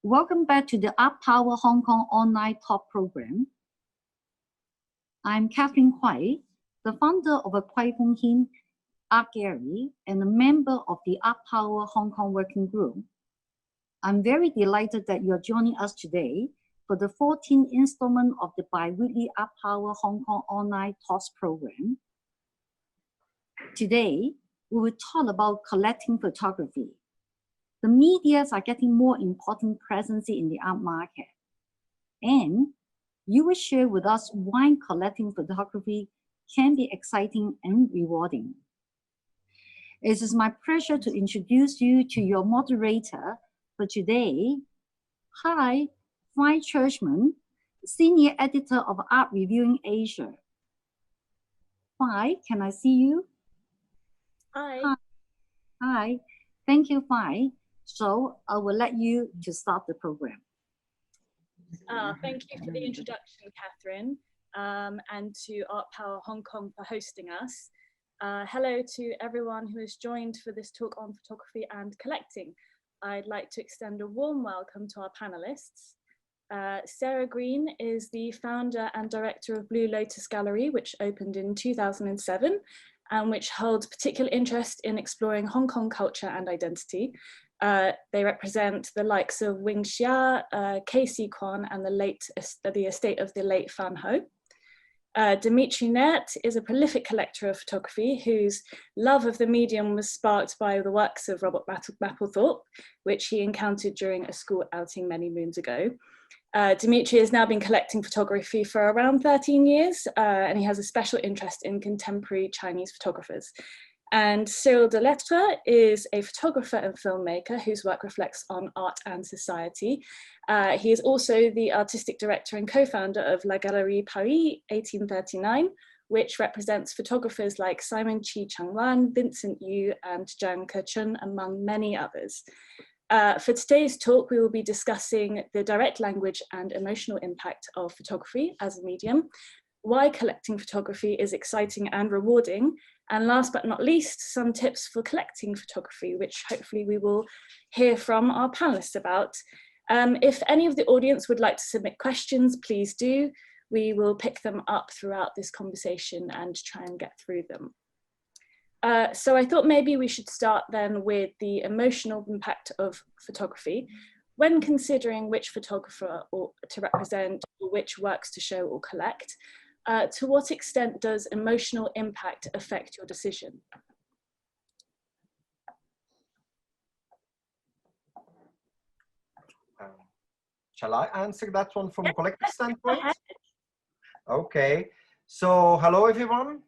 Welcome back to the Art Power Hong Kong online talk program. I'm Catherine Kwai, the founder of a Kwai Fung Hin Art Gallery and a member of the Art Power Hong Kong Working Group. I'm very delighted that you're joining us today for the 14th installment of the bi-weekly Art Power Hong Kong online talks program. Today, we will talk about collecting photography. The medias are getting more important presence in the art market. And you will share with us why collecting photography can be exciting and rewarding. It is my pleasure to introduce you to your moderator for today. Hi, Fi Churchman, Senior Editor of ArtReview Asia. Fi, can I see you? Hi. Hi. Thank you, Fi. So I will let you to start the program. Thank you for the introduction, Catherine, and to Art Power Hong Kong for hosting us. Hello to everyone who has joined for this talk on photography and collecting. I'd like to extend a warm welcome to our panelists. Sarah Greene is the founder and director of Blue Lotus Galerie, which opened in 2007 and which holds particular interest in exploring Hong Kong culture and identity. They represent the likes of Wing Xia, KC Quan, and the estate of the late Fan Ho. Dimitri Naert is a prolific collector of photography whose love of the medium was sparked by the works of Robert Mapplethorpe, which he encountered during a school outing many moons ago. Dimitri has now been collecting photography for around 13 years, and he has a special interest in contemporary Chinese photographers. And Cyril Delettre is a photographer and filmmaker whose work reflects on art and society. He is also the artistic director and co-founder of La Galerie Paris 1839, which represents photographers like Simon Chi Changwan, Vincent Yu, and Zhang Kechun, among many others. For today's talk, we will be discussing the direct language and emotional impact of photography as a medium, why collecting photography is exciting and rewarding, and last but not least, some tips for collecting photography, which hopefully we will hear from our panelists about. If any of the audience would like to submit questions, please do. We will pick them up throughout this conversation and try and get through them. So I thought maybe we should start then with the emotional impact of photography. When considering which photographer to represent or which works to show or collect, to what extent does emotional impact affect your decision? Shall I answer that one from a collective standpoint? Okay, so hello everyone.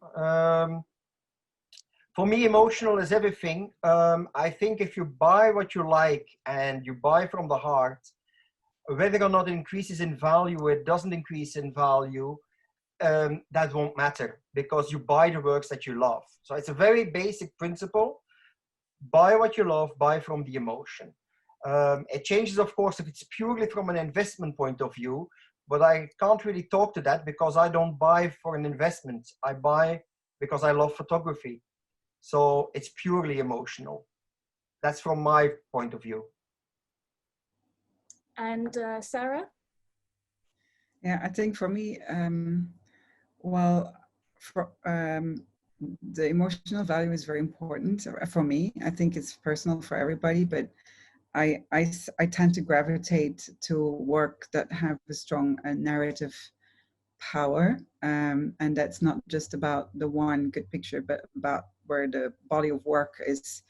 For me, emotional is everything. I think if you buy what you like and you buy from the heart, whether or not it increases in value or it doesn't increase in value, that won't matter because you buy the works that you love. So it's a very basic principle. Buy what you love, buy from the emotion. It changes, of course, if it's purely from an investment point of view, but I can't really talk to that because I don't buy for an investment. I buy because I love photography. So it's purely emotional. That's from my point of view. And Sarah? Yeah, I think for me, well, the emotional value is very important for me. I think it's personal for everybody, but I tend to gravitate to work that have a strong narrative power, and that's not just about the one good picture, but about where the body of work is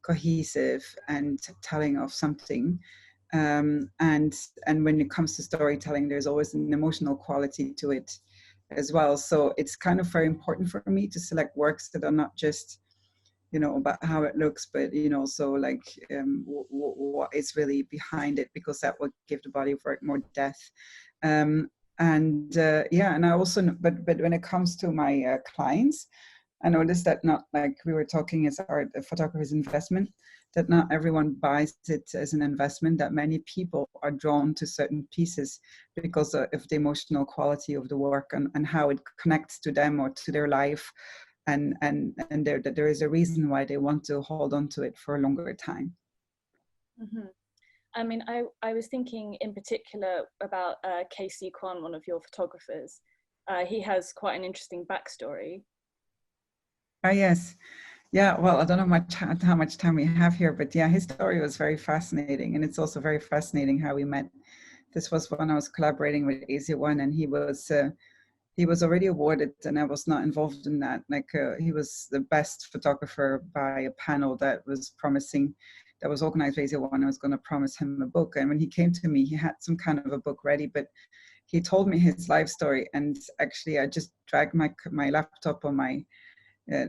cohesive and telling of something. And when it comes to storytelling, there's always an emotional quality to it as well. So it's kind of very important for me to select works that are not just, you know, about how it looks, but, you know, so like what is really behind it, because that will give the body of work more depth. Yeah, and I also, but when it comes to my clients, I noticed that not like we were talking as a photographer's investment, that not everyone buys it as an investment, that many people are drawn to certain pieces because of the emotional quality of the work and how it connects to them or to their life. And there is a reason why they want to hold on to it for a longer time. Mm-hmm. I mean, I was thinking in particular about KC Quan, one of your photographers. He has quite an interesting backstory. Yes. Yeah, well, I don't know how much time we have here, but yeah, his story was very fascinating. And it's also very fascinating how we met. This was when I was collaborating with AZ1, and he was already awarded, and I was not involved in that. Like he was the best photographer by a panel that was organized by AZ1. I was going to promise him a book. And when he came to me, he had some kind of a book ready, but he told me his life story. And actually I just dragged my laptop on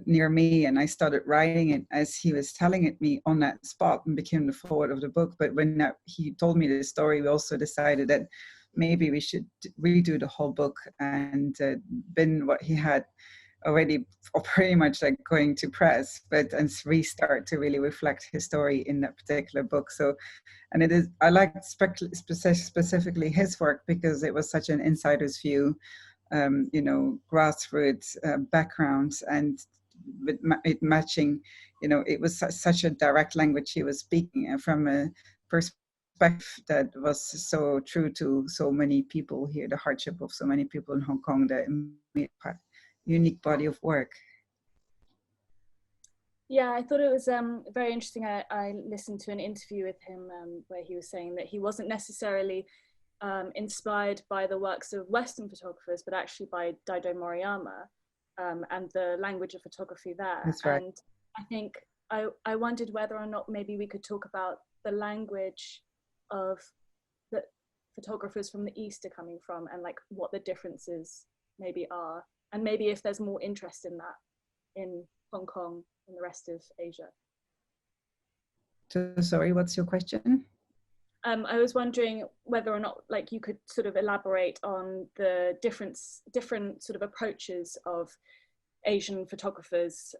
near me, and I started writing it as he was telling it me on that spot, and became the forward of the book. But when he told me the story, we also decided that maybe we should redo the whole book and bin what he had already, or pretty much like going to press, and restart to really reflect his story in that particular book. So, and I liked specifically his work because it was such an insider's view, grassroots backgrounds, and with it matching, it was such a direct language he was speaking from a perspective that was so true to so many people here, the hardship of so many people in Hong Kong, that made a unique body of work. Yeah, I thought it was very interesting. I listened to an interview with him where he was saying that he wasn't necessarily inspired by the works of Western photographers, but actually by Daido Moriyama and the language of photography there. That's right. And I think I wondered whether or not maybe we could talk about the language of the photographers from the East are coming from, and like what the differences maybe are, and maybe if there's more interest in that in Hong Kong and the rest of Asia. So, sorry, what's your question? I was wondering whether or not like you could sort of elaborate on the different sort of approaches of Asian photographers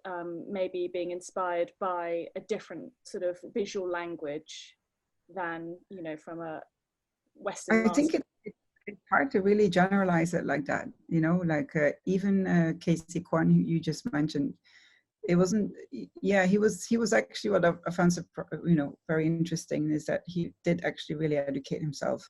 maybe being inspired by a different sort of visual language than, from a Western I think it's hard to really generalize it like that, like even KC Quan, who you just mentioned, it wasn't, he was actually, what I found very interesting is that he did actually really educate himself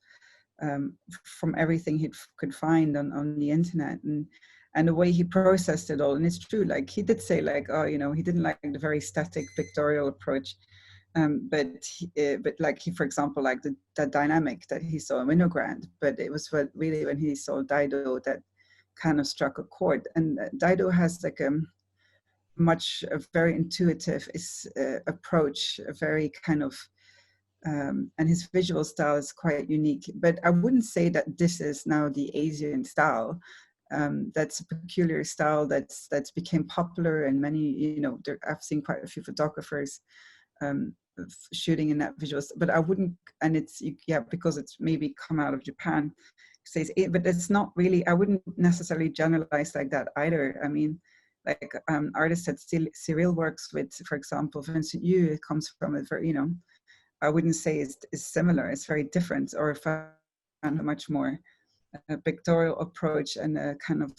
from everything he could find on the internet, and the way he processed it all. And it's true, like he did say like, he didn't like the very static pictorial approach, but like he, for example, like the dynamic that he saw in Winogrand, but it was really when he saw Daido that kind of struck a chord. And Daido has like a very intuitive approach, a very kind of, and his visual style is quite unique. But I wouldn't say that this is now the Asian style. That's a peculiar style that's became popular, and many, I've seen quite a few photographers shooting in that visual, but I wouldn't, and it's, because it's maybe come out of Japan, but it's not really, I wouldn't necessarily generalize like that either. I mean, like artists that Cyril works with, for example, Vincent Yu, it comes from a very, I wouldn't say it's similar, it's very different, or if I found a much more pictorial approach and a kind of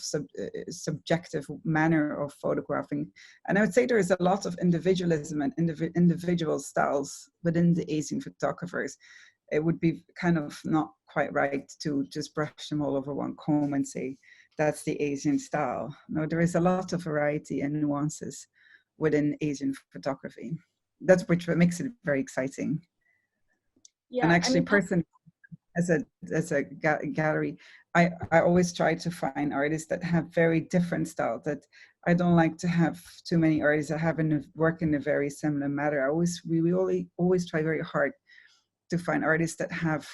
subjective manner of photographing. And I would say there is a lot of individualism and individual styles within the Asian photographers. It would be kind of not quite right to just brush them all over one comb and say, that's the Asian style. No, there is a lot of variety and nuances within Asian photography. That's what makes it very exciting. Yeah, and actually, personally, as a gallery, I always try to find artists that have very different styles. That I don't like to have too many artists that work in a very similar manner. We always try very hard to find artists that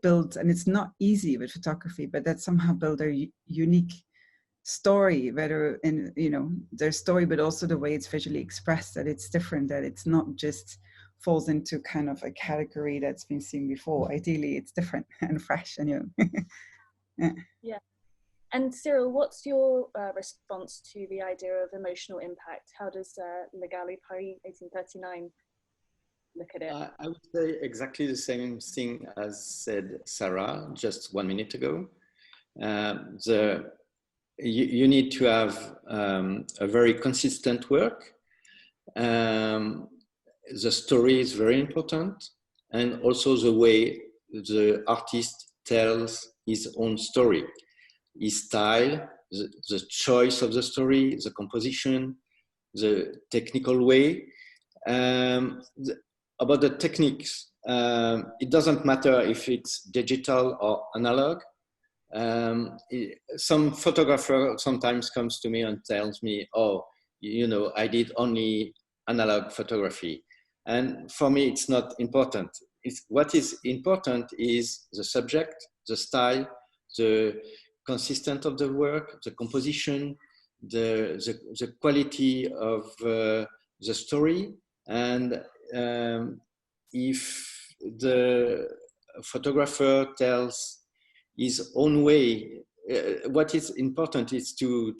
build, and it's not easy with photography, but that somehow build a unique story, whether in their story, but also the way it's visually expressed, that it's different, that it's not just falls into kind of a category that's been seen before. Ideally, it's different and fresh and new. Yeah. And Cyril, what's your response to the idea of emotional impact? How does La Galerie Paris 1839 look at it? I would say exactly the same thing as said Sarah just 1 minute ago. You need to have a very consistent work. The story is very important. and also the way the artist tells his own story, his style, the choice of the story, the composition, the technical way. About the techniques, it doesn't matter if it's digital or analog. Some photographer sometimes comes to me and tells me, oh, you know, I did only analog photography. And for me, it's not important. What is important is the subject, the style, the consistency of the work, the composition, the quality of the story. And if the photographer tells his own way, what is important is to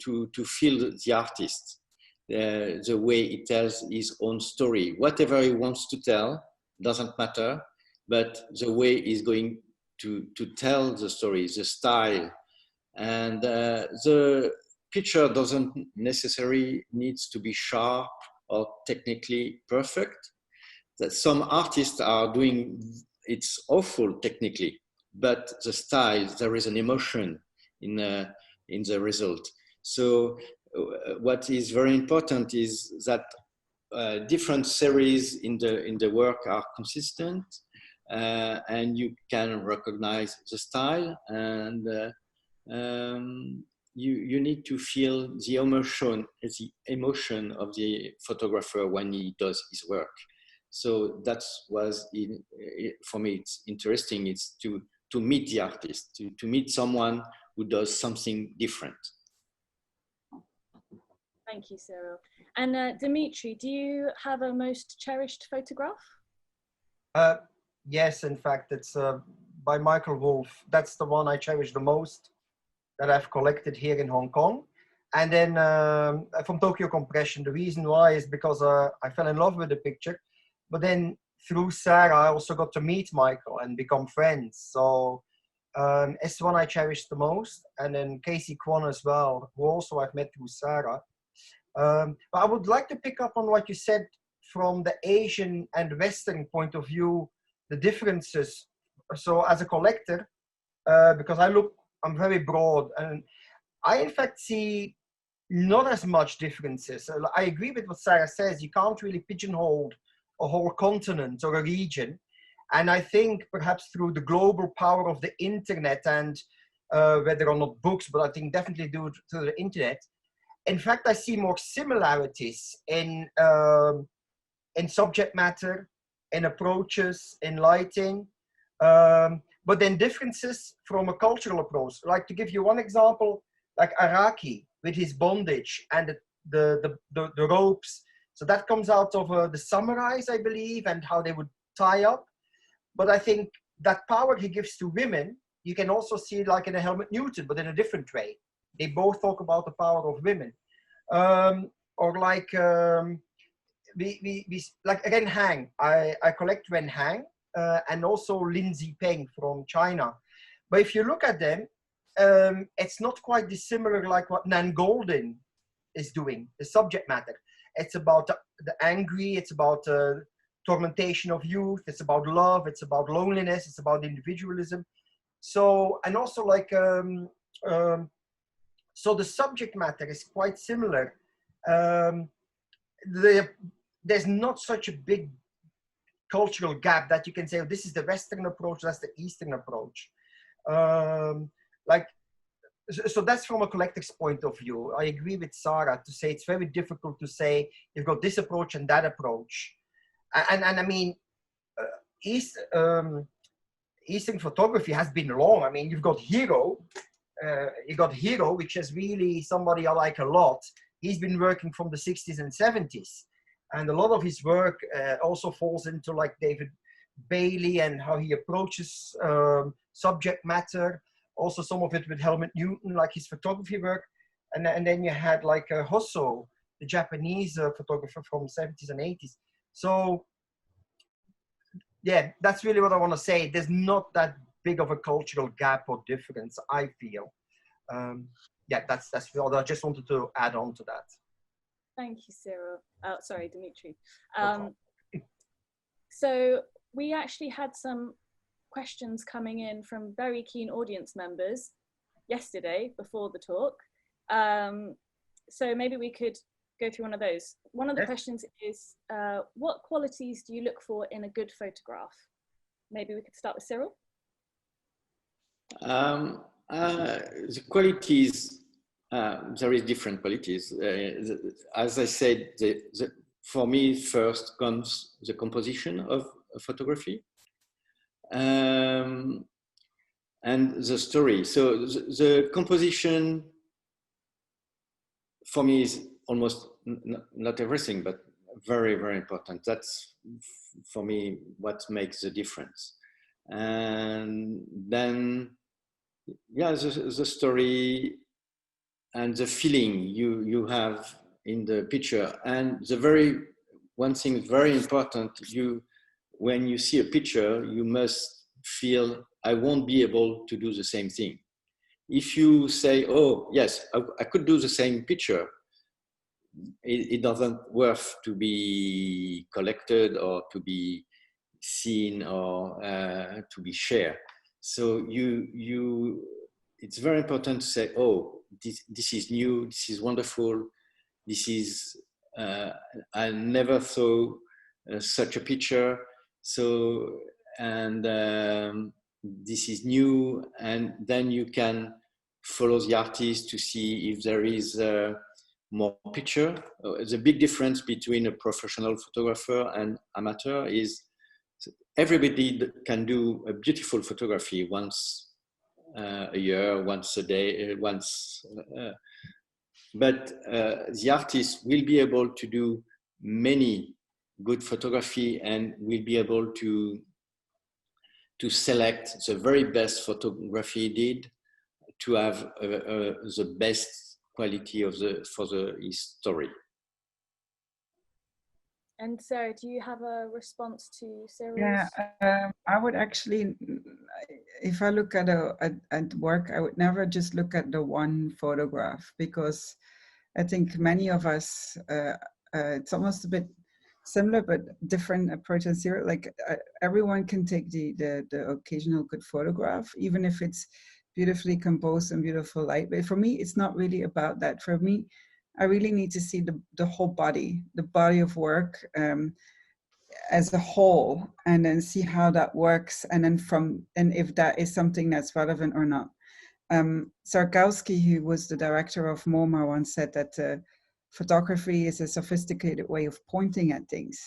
feel the artist, the way he tells his own story. Whatever he wants to tell doesn't matter, but the way he's going to tell the story, the style. And the picture doesn't necessarily needs to be sharp or technically perfect. That some artists are doing, it's awful technically, but the style, there is an emotion in the result. So what is very important is that different series in the work are consistent, and you can recognize the style, and you need to feel the emotion of the photographer when he does his work. So that was, for me, it's interesting. It's to meet the artist, to meet someone who does something different. Thank you, Cyril. And Dimitri, do you have a most cherished photograph? Yes, in fact, it's by Michael Wolff. That's the one I cherish the most, that I've collected here in Hong Kong. And then from Tokyo Compression, the reason why is because I fell in love with the picture. But then through Sarah, I also got to meet Michael and become friends. So it's the one I cherish the most. And then Casey Quan as well, who also I've met through Sarah. But I would like to pick up on what you said from the Asian and Western point of view, the differences. So as a collector, because I'm very broad, and I in fact see not as much differences. I agree with what Sarah says. You can't really pigeonhole a whole continent or a region. And I think perhaps through the global power of the internet, and whether or not books, but I think definitely due to the internet, in fact, I see more similarities in subject matter, in approaches, in lighting, but then differences from a cultural approach. Like, to give you one example, like Araki with his bondage and the ropes. So that comes out of the samurais, I believe, and how they would tie up. But I think that power he gives to women, you can also see it like in a Helmut Newton, but in a different way. They both talk about the power of women. Or like, like Ren Hang. I collect Ren Hang and also Lindsay Peng from China. But if you look at them, it's not quite dissimilar like what Nan Goldin is doing, the subject matter. It's about the angry, it's about tormentation of youth, it's about love, it's about loneliness, it's about individualism. So, and also like, so the subject matter is quite similar. There's not such a big cultural gap that you can say, oh, this is the Western approach, that's the Eastern approach. So that's from a collector's point of view. I agree with Sarah to say it's very difficult to say you've got this approach and that approach. And I mean, Eastern photography has been long. I mean, you've got Hiro, which is really somebody I like a lot. He's been working from the 60s and 70s. And a lot of his work also falls into like David Bailey and how he approaches subject matter. Also some of it with Helmut Newton, like his photography work. And then you had like Hosso, the Japanese photographer from the 70s and 80s. So yeah, that's really what I want to say. There's not that big of a cultural gap or difference, I feel. Yeah, that's all. I just wanted to add on to that. Thank you, Cyril. Oh, sorry, Dimitri. So we actually had some questions coming in from very keen audience members yesterday before the talk. So maybe we could go through one of those. One of the questions is, what qualities do you look for in a good photograph? Maybe we could start with Cyril. The qualities, there is different qualities. As I said, for me, first comes the composition of a photography and the story. So the composition for me is almost not everything, but very, very important. That's for me what makes the difference. And then, yeah, the story and the feeling you have in the picture. And one thing very important, when you see a picture, you must feel, I won't be able to do the same thing. If you say, oh, yes, I could do the same picture, it doesn't worth to be collected or to be seen or to be shared. So it's very important to say, oh, this is new, this is wonderful, this is, I never saw such a picture. So, and this is new, and then you can follow the artist to see if there is more picture. The big difference between a professional photographer and amateur is everybody can do a beautiful photography once a year, once a day, but the artist will be able to do many good photography and will be able to select the very best photography he did to have the best quality for his story. And Sarah, do you have a response to Cyril's? Yeah, I would actually, if I look at work, I would never just look at the one photograph, because I think many of us, it's almost a bit similar but different approach as Cyril. Like everyone can take the occasional good photograph, even if it's beautifully composed and beautiful light. But for me, it's not really about that. For me, I really need to see the whole body, the body of work as a whole, and then see how that works, and then if that is something that's relevant or not. Sarkowski, who was the director of MoMA, once said that photography is a sophisticated way of pointing at things.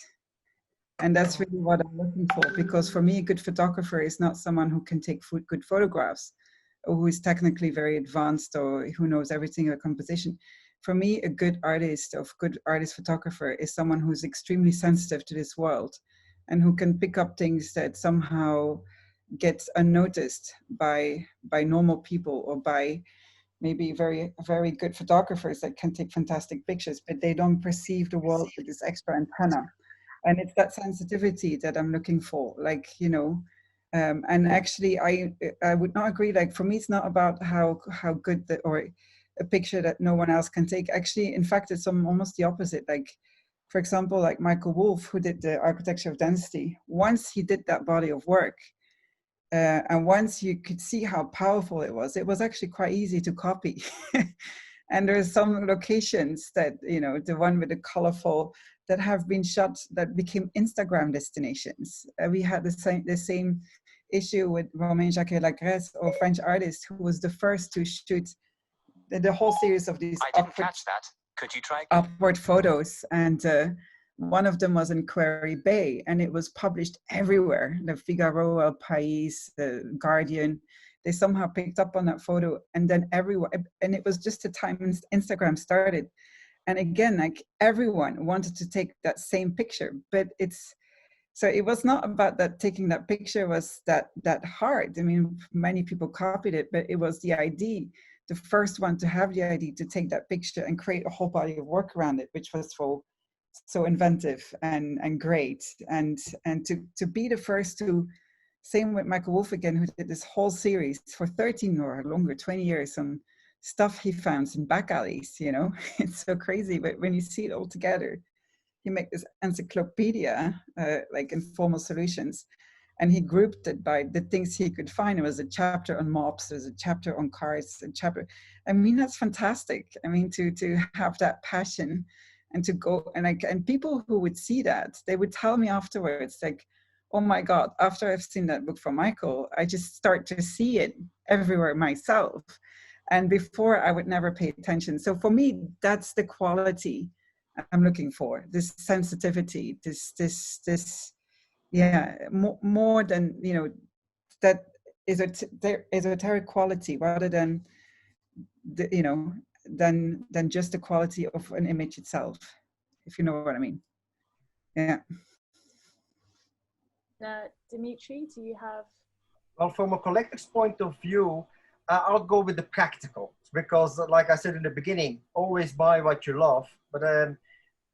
And that's really what I'm looking for, because for me, a good photographer is not someone who can take good photographs, or who is technically very advanced, or who knows everything about composition. For me, a good artist photographer is someone who's extremely sensitive to this world, and who can pick up things that somehow get unnoticed by normal people, or by maybe very, very good photographers that can take fantastic pictures, but they don't perceive the world with this extra antenna. And it's that sensitivity that I'm looking for, like, you know, and actually I would not agree. Like for me, it's not about how good or a picture that no one else can take. Actually, in fact, it's almost the opposite. Like, for example, like Michael Wolff, who did the architecture of density, once he did that body of work, and once you could see how powerful it was actually quite easy to copy. And there's some locations that, you know, the one with the colorful, that have been shot that became Instagram destinations. We had the same issue with Romain Jacquet-Lagresse, or French artist, who was the first to shoot the whole series of these upward photos. And one of them was in Quarry Bay, and it was published everywhere. The Figaro, El País, the Guardian, they somehow picked up on that photo, and then everywhere. And it was just the time Instagram started. And again, like everyone wanted to take that same picture, but so it was not about that taking that picture was that hard. I mean, many people copied it, but it was the idea, the first one to have the idea to take that picture and create a whole body of work around it, which was so inventive and great. And to be the first to, same with Michael Wolff again, who did this whole series for 13 or longer, 20 years on stuff he found in back alleys, you know. It's so crazy, but when you see it all together, he made this encyclopedia, like informal solutions, and he grouped it by the things he could find. There was a chapter on mops, there's a chapter on cars, a chapter. I mean, that's fantastic. I mean, to have that passion and to go, and people who would see that, they would tell me afterwards, like, oh my God, after I've seen that book from Michael, I just start to see it everywhere myself. And before I would never pay attention. So for me, that's the quality I'm looking for, this sensitivity, this yeah, more than, you know, that esoteric quality rather than, you know, than just the quality of an image itself, if you know what I mean. Yeah. Dimitri, do you have? Well, from a collector's point of view, I'll go with the practical, because like I said in the beginning, always buy what you love. But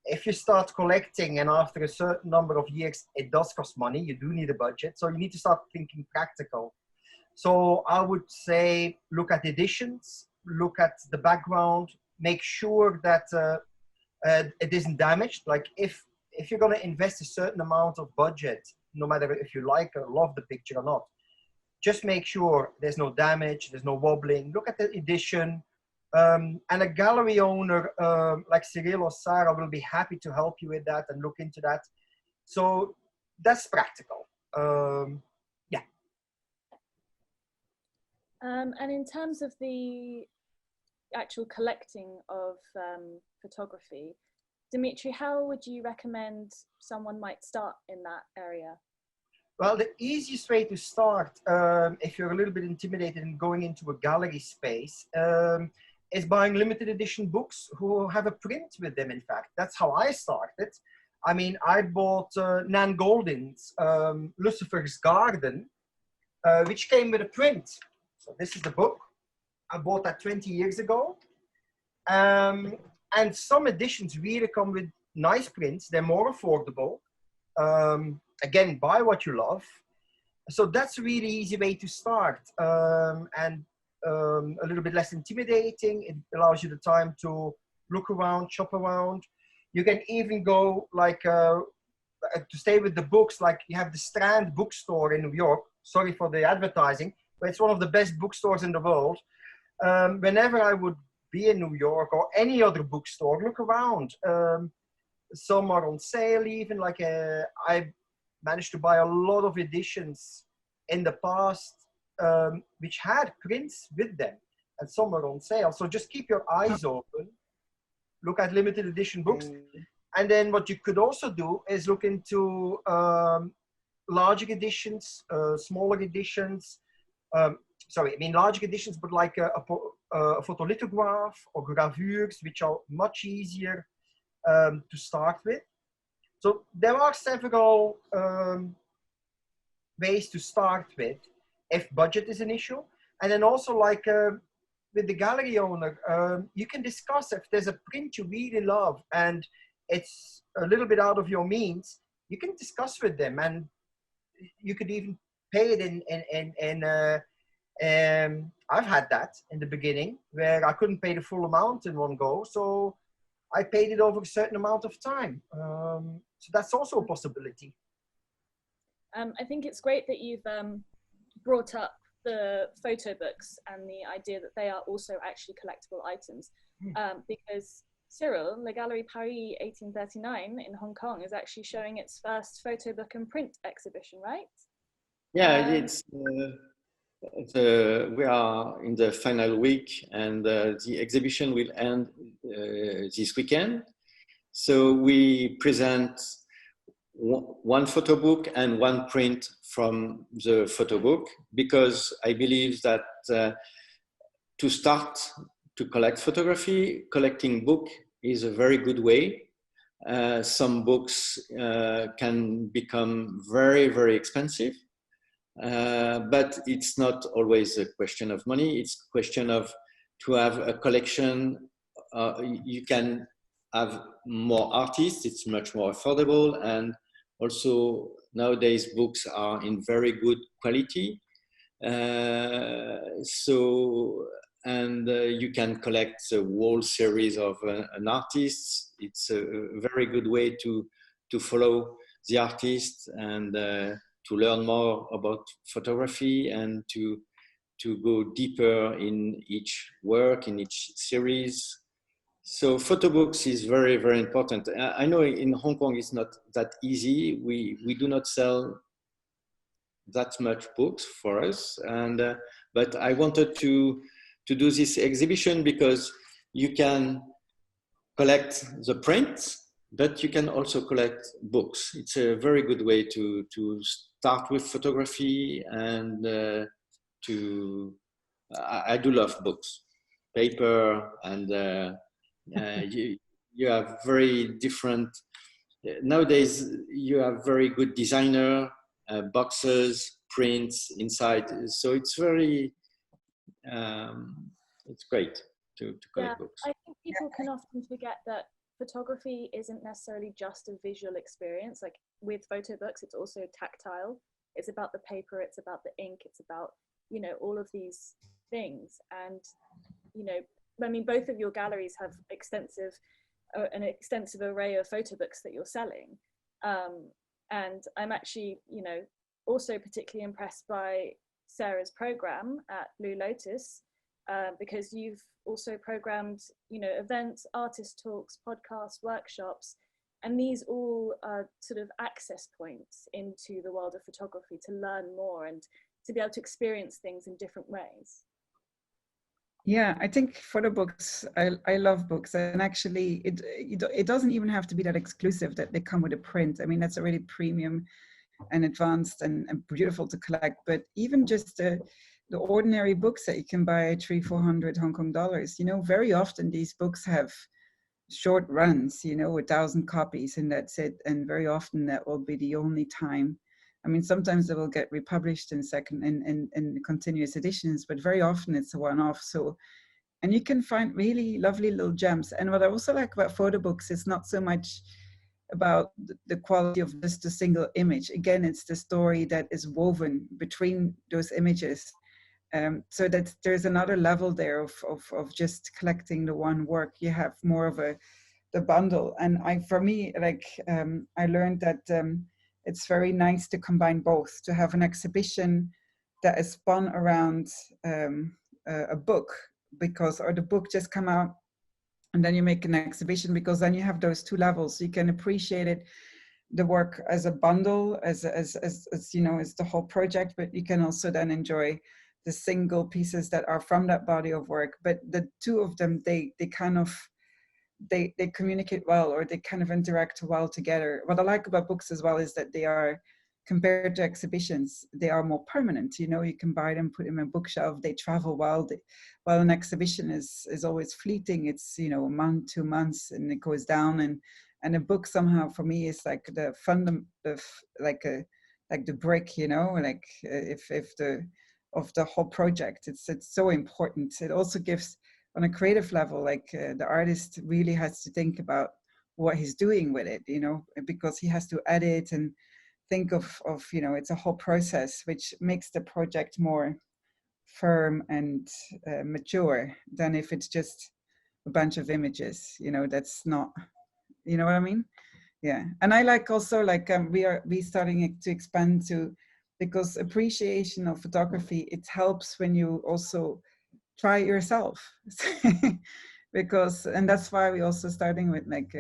if you start collecting and after a certain number of years, it does cost money, you do need a budget. So you need to start thinking practical. So I would say, look at editions, look at the background, make sure that it isn't damaged. Like if you're going to invest a certain amount of budget, no matter if you like or love the picture or not, just make sure there's no damage, there's no wobbling. Look at the edition. And a gallery owner like Cyril or Sarah will be happy to help you with that and look into that. So that's practical. Yeah. And in terms of the actual collecting of photography, Dimitri, how would you recommend someone might start in that area? Well, the easiest way to start, if you're a little bit intimidated in going into a gallery space, is buying limited edition books who have a print with them, in fact. That's how I started. I mean, I bought Nan Goldin's Lucifer's Garden, which came with a print. So this is the book. I bought that 20 years ago. And some editions really come with nice prints. They're more affordable. Again, buy what you love. So that's a really easy way to start. And a little bit less intimidating. It allows you the time to look around, shop around. You can even go like, to stay with the books, like you have the Strand bookstore in New York. Sorry for the advertising, but it's one of the best bookstores in the world. Whenever I would be in New York or any other bookstore, look around. Some are on sale even, like I managed to buy a lot of editions in the past which had prints with them, and some are on sale. So just keep your eyes open, look at limited edition books. And then what you could also do is look into larger editions, smaller editions. Sorry, I mean larger editions, but like a photolithograph or gravures, which are much easier to start with. So there are several ways to start with if budget is an issue. And then also like with the gallery owner, you can discuss if there's a print you really love and it's a little bit out of your means, you can discuss with them, and you could even pay it in I've had that in the beginning where I couldn't pay the full amount in one go. So I paid it over a certain amount of time. So that's also a possibility. I think it's great that you've brought up the photo books and the idea that they are also actually collectible items. Because Cyril, La Galerie Paris 1839 in Hong Kong is actually showing its first photo book and print exhibition, right? Yeah, it's we are in the final week, and the exhibition will end this weekend. So we present one photo book and one print from the photo book, because I believe that to start to collect photography, collecting book is a very good way. Some books can become very, very expensive. But it's not always a question of money. It's a question of to have a collection. You can have more artists. It's much more affordable, and also nowadays books are in very good quality. So and you can collect the whole series of an artist. It's a very good way to follow the artist and to learn more about photography and to go deeper in each work, in each series. So photo books is very, very important. I know in Hong Kong it's not that easy. We do not sell that much books for us, and but I wanted to do this exhibition because you can collect the print, but you can also collect books. It's a very good way to start with photography, and I do love books, paper, and you have very different, nowadays you have very good designer, boxes, prints inside, so it's very it's great to collect books. I think people can often forget that photography isn't necessarily just a visual experience. Like with photo books, it's also tactile. It's about the paper, it's about the ink, it's about, you know, all of these things. And, you know, I mean, both of your galleries have an extensive array of photo books that you're selling. And I'm actually, you know, also particularly impressed by Sarah's program at Blue Lotus, because you've also programmed, you know, events, artist talks, podcasts, workshops, and these all are sort of access points into the world of photography to learn more and to be able to experience things in different ways. Yeah, I think photo books, I love books, and actually it doesn't even have to be that exclusive that they come with a print. I mean, that's already premium and advanced and beautiful to collect, but even just the ordinary books that you can buy 300-400 Hong Kong dollars, you know, very often these books have short runs, you know, 1,000 copies, and that's it. And very often that will be the only time. I mean, sometimes they will get republished in continuous editions, but very often it's a one-off. So, and you can find really lovely little gems. And what I also like about photo books is not so much about the quality of just a single image. Again, it's the story that is woven between those images. So that there's another level there of just collecting the one work. You have more of the bundle. And for me, like, I learned that it's very nice to combine both, to have an exhibition that is spun around a book, or the book just come out and then you make an exhibition, because then you have those two levels. You can appreciate it, the work as a bundle, as you know, as the whole project, but you can also then enjoy the single pieces that are from that body of work. But the two of them, they kind of, they communicate well, or they kind of interact well together. What I like about books as well is that they are, compared to exhibitions, they are more permanent. You know, you can buy them, put them in a bookshelf, they travel well. While an exhibition is always fleeting. It's, you know, a month, 2 months, and it goes down. And a book somehow for me is like the like the brick, you know, like of the whole project. It's so important. It also gives, on a creative level, like the artist really has to think about what he's doing with it, you know, because he has to edit and think of you know, it's a whole process, which makes the project more firm and mature than if it's just a bunch of images, you know. That's not, you know what I mean? Yeah. And I like also, like, we starting to expand to, because appreciation of photography, it helps when you also try it yourself. Because, and that's why we also starting with like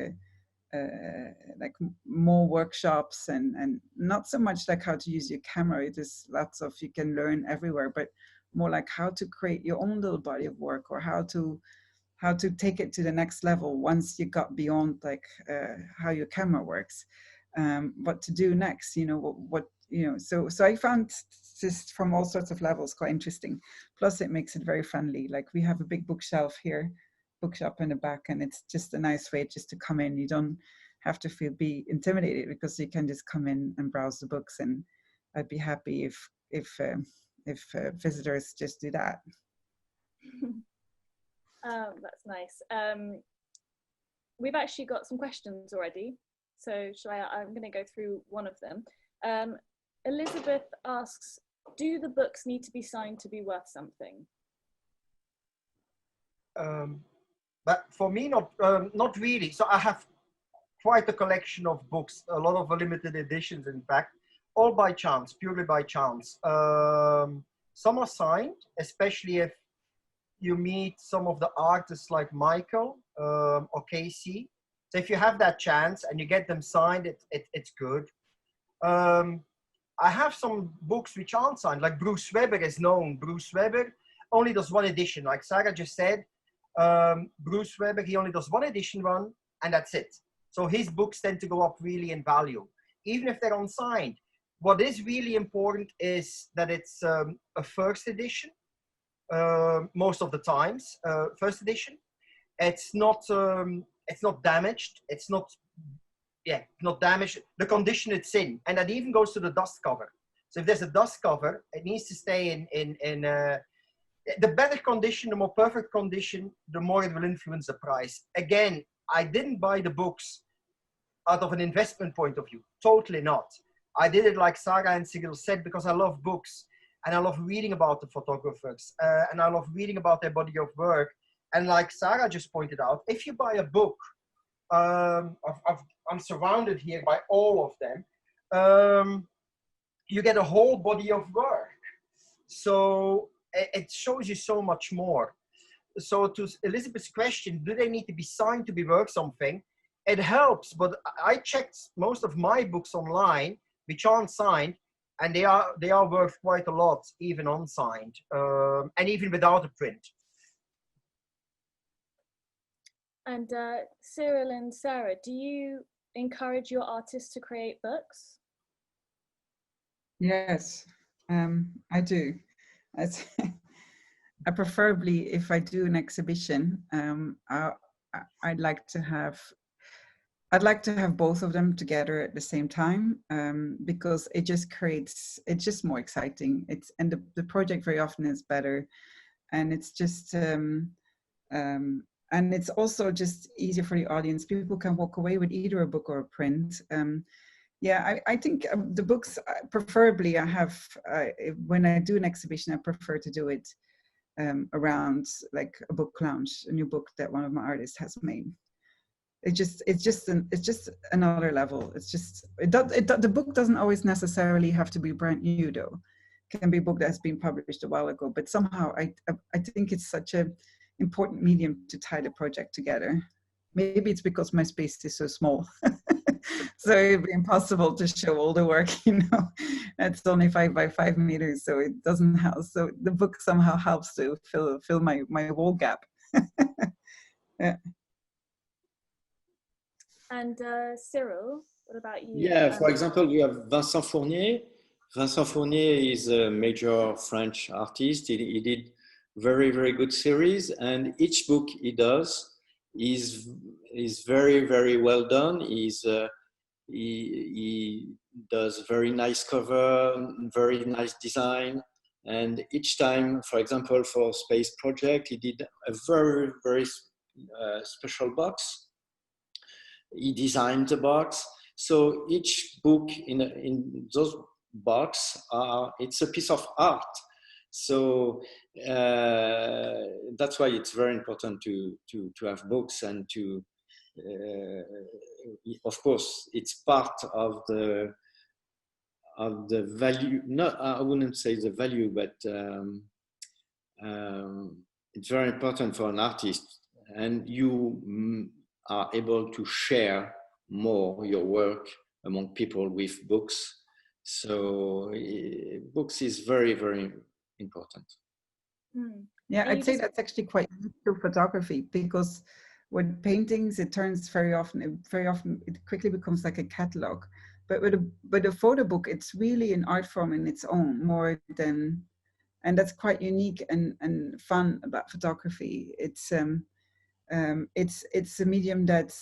more workshops, and not so much like how to use your camera. There's lots of, you can learn everywhere, but more like how to create your own little body of work, or how to take it to the next level once you got beyond like how your camera works, what to do next, you know, what you know. So I found this from all sorts of levels quite interesting. Plus it makes it very friendly. Like, we have a big bookshop in the back, and it's just a nice way just to come in. You don't have to be intimidated, because you can just come in and browse the books. And I'd be happy if visitors just do that. That's nice. We've actually got some questions already, so I'm going to go through one of them. Elizabeth asks, do the books need to be signed to be worth something? But for me, not really. So I have quite a collection of books, a lot of limited editions, in fact, all by chance, purely by chance. Some are signed, especially if you meet some of the artists like Michael or Casey. So if you have that chance and you get them signed, it's good. I have some books which aren't signed, like Bruce Weber is known. Bruce Weber only does one edition, like Sarah just said. Bruce Weber, he only does one edition run, and that's it. So his books tend to go up really in value, even if they're unsigned. What is really important is that it's a first edition, most of the times, first edition. It's not damaged. It's not damaged. The condition it's in, and that even goes to the dust cover. So if there's a dust cover, it needs to stay in the better condition, the more perfect condition, the more it will influence the price. Again, I didn't buy the books out of an investment point of view. Totally not. I did it like Sarah and Cyril said, because I love books and I love reading about the photographers and I love reading about their body of work. And like Sarah just pointed out, if you buy a book, I'm surrounded here by all of them, you get a whole body of work. So it shows you so much more. So to Elizabeth's question, do they need to be signed to be worth something? It helps, but I checked most of my books online, which aren't signed, and they are worth quite a lot, even unsigned, and even without a print. And Cyril and Sarah, do you encourage your artists to create books? Yes, I do. I preferably, if I do an exhibition, I'd like to have both of them together at the same time, because it just it's just more exciting. And the project very often is better, and it's just and it's also just easier for the audience. People can walk away with either a book or a print. Yeah, I think the books, preferably when I do an exhibition, I prefer to do it around like a book launch, a new book that one of my artists has made. It's just another level. It's just, the book doesn't always necessarily have to be brand new though. It can be a book that's been published a while ago, but somehow I think it's such an important medium to tie the project together. Maybe it's because my space is so small. So it'd be impossible to show all the work, It's only 5 by 5 meters, so it doesn't help. So the book somehow helps to fill my wall gap. Yeah. And Cyril, what about you? Yeah, for example, we have Vincent Fournier. Vincent Fournier is a major French artist. He did very, very good series, and each book he does is very, very well done. He does very nice cover, very nice design, and each time, for example, for Space Project, he did a very, very special box. He designed the box. So each book in those box it's a piece of art. So that's why it's very important to have books, and to of course it's part of the value. Not, I wouldn't say the value, but it's very important for an artist, and you are able to share more your work among people with books. So books is very, very important. Yeah, I'd say that's actually quite unique to photography, because with paintings, it turns very often it quickly becomes like a catalog. But with a photo book, it's really an art form in its own, more than, and that's quite unique and fun about photography. It's a medium that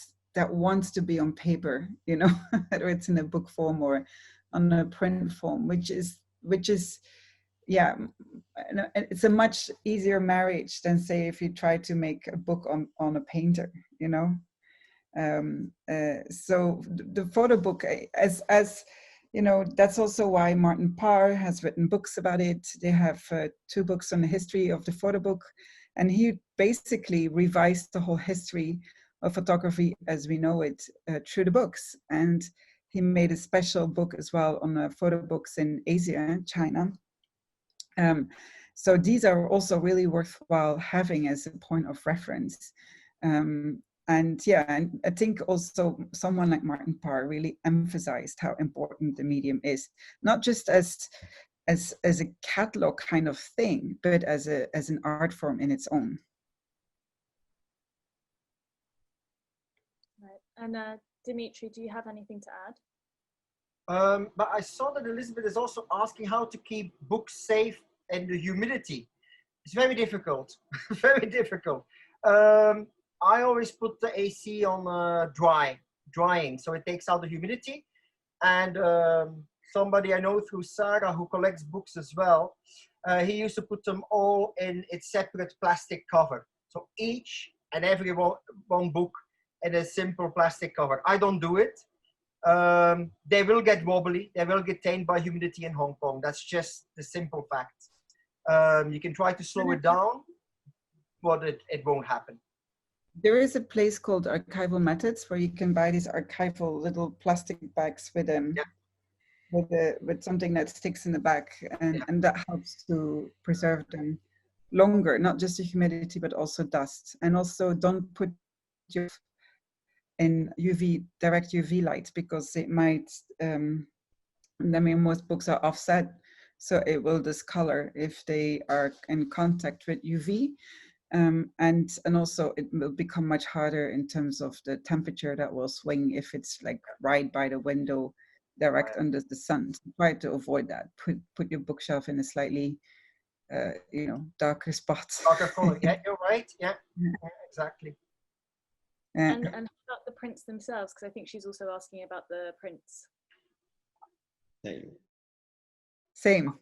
wants to be on paper, whether it's in a book form or on a print form, which is yeah, it's a much easier marriage than, say, if you try to make a book on a painter, so the photo book, as that's also why Martin Parr has written books about it. They have 2 books on the history of the photo book, And he basically revised the whole history of photography as we know it through the books. And he made a special book as well on photo books in Asia, China. So these are also really worthwhile having as a point of reference. And yeah, and I think also someone like Martin Parr really emphasized how important the medium is, not just as a catalog kind of thing, but as an art form in its own. Right. And Dimitri, do you have anything to add? But I saw that Elizabeth is also asking how to keep books safe in the humidity. It's very difficult, very difficult. I always put the AC on drying, so it takes out the humidity. And somebody I know through Sarah who collects books as well, he used to put them all in its separate plastic cover. So each and every one book in a simple plastic cover. I don't do it. They will get wobbly, they will get tainted by humidity in Hong Kong. That's just the simple fact. You can try to slow it down, but it won't happen. There is a place called Archival Methods where you can buy these archival little plastic bags with with something that sticks in the back, and that helps to preserve them longer, not just the humidity but also dust. And also don't put your in direct UV light, because it might I mean, most books are offset, so it will discolor if they are in contact with UV. And also it will become much harder in terms of the temperature that will swing if it's like right by the window, direct under the sun. So try to avoid that. Put your bookshelf in a slightly darker spot. Darker color. Yeah, you're right. Yeah, exactly. And how about the prints themselves? Because I think she's also asking about the prints. Same.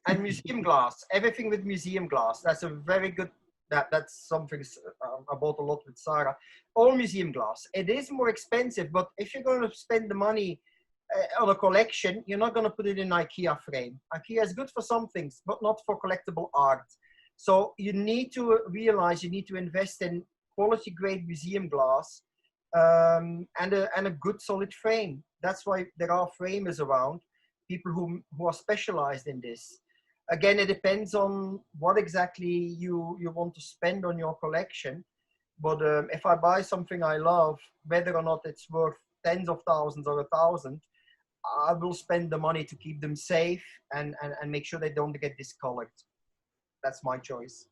And museum glass. Everything with museum glass. That's a very good. That's something I bought a lot with Sarah. All museum glass. It is more expensive, but if you're going to spend the money on a collection, you're not going to put it in an IKEA frame. IKEA is good for some things, but not for collectible art. So you need to realize you need to invest in quality grade museum glass and a good solid frame. That's why there are framers around, people who are specialized in this. Again, it depends on what exactly you want to spend on your collection. But if I buy something I love, whether or not it's worth tens of thousands or 1,000, I will spend the money to keep them safe and make sure they don't get discolored. That's my choice.